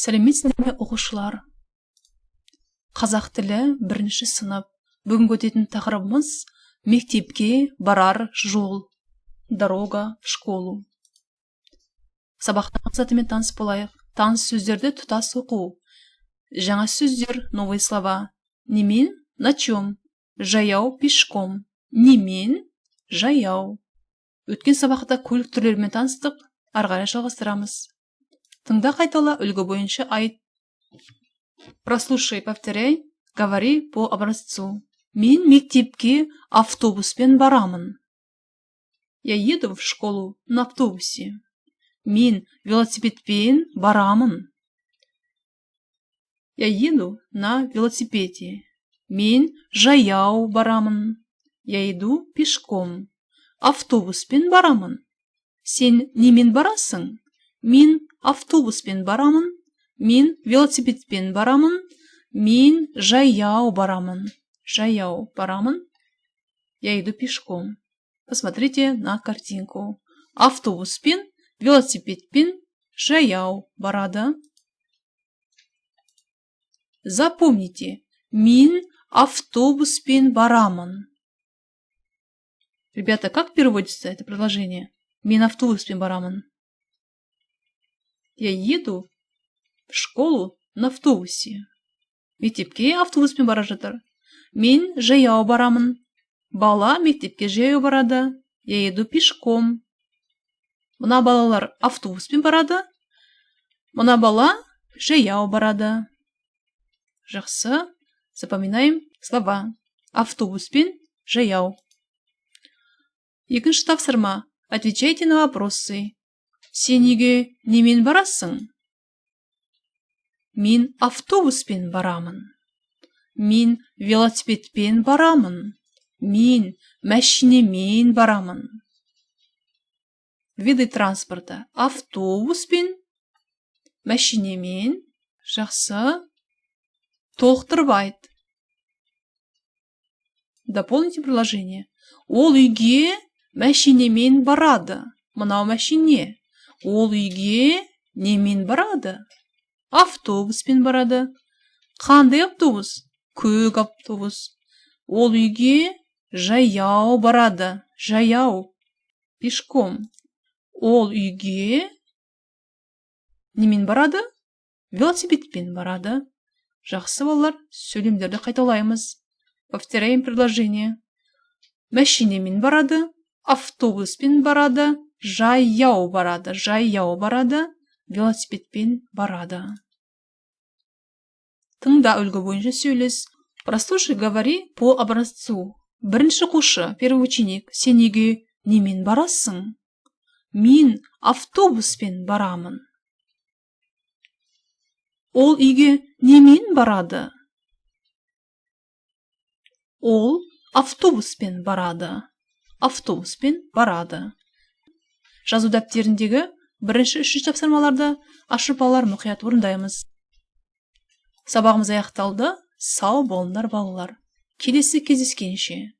Сәлеметсіздер ме оқушылар? Қазақ тілі 1-ші сынып. Бүгінгі өтетін тақырыбымыз мектепке барар жол. Дорога в школу. Сабақтың мақсатымен таныс болайық. Таныс сөздерді тұтас оқу. Жаңа сөздер, новые слова. Немен, на чем? Жаяу, пешком. Немен, жаяу. Өткен сабақта көлік түрлерімен таныстық, ары қарай жалғастырамыз. Тыңда, қайтала, үлгі бойынша айт. Прослушай, повторяй, говори по образцу. Мен мектепке автобуспен барамын. Я еду в школу на автобусе. Мен велосипедпен барамын. Я еду на велосипеде. Мен жаяу барамын. Я иду пешком. Автобуспен барамын. Сен немен барасың? Мен автобуспен барамын. Мен велосипедпен барамын. Мен жаяу барамын. Жаяу барамын. Я иду пешком. Посмотрите на картинку. Автобуспен, велосипедпен, жаяу барады. Запомните, мен автобуспен барамын. Ребята, как переводится это предложение? Мен автобуспен барамын. Я еду в школу на автобусе. Мектепке автобуспен бара жатыр. Мен жаяу барамын. Бала мектепке жаяу барады. Я еду пешком. Мына балалар автобуспен барады. Мына бала жаяу барады. Жақсы. Запоминаем слова. Автобуспен, жаяу. Екінші тапсырма. Отвечайте на вопросы. Сен үйге немен барасың? Мен автобуспен барамын. Мен велосипедпен барамын. Мен машинемен барамын. Виды транспорта. Автобуспен, машинемен. Жақсы. Толықтырып айт. Дополните предложение. Ол үйге машинемен барады. Мынау машине. Ол үйге немен барады? Автобуспен барады. Қандай автобус? Көк автобус. Ол үйге жаяу барады. Жаяу. Пешком. Ол үйге немен барады? Велосипедпен барады. Жақсы балалар, сөйлемдерді қайталаймыз. Повторяем предложение. Машинемен барады. Автобуспен барады. Жаяу барады. Жаяу барады. Велосипедпен барады. Тыңда, үлгі бойынша сөйлес. Прослушай, говори по образцу. Бірінші оқушы, первый ученик, сен үйге немен барасың? Мен автобуспен барамын. Ол үйге немен барады? Ол автобуспен барады. Автобуспен барады. Жазу дәптеріндегі бірінші, үшінші тапсырмаларды ашып алар мұқият орындаймыз. Сабағымыз аяқталды. Сау болыңдар балалар. Келесі кездескенше.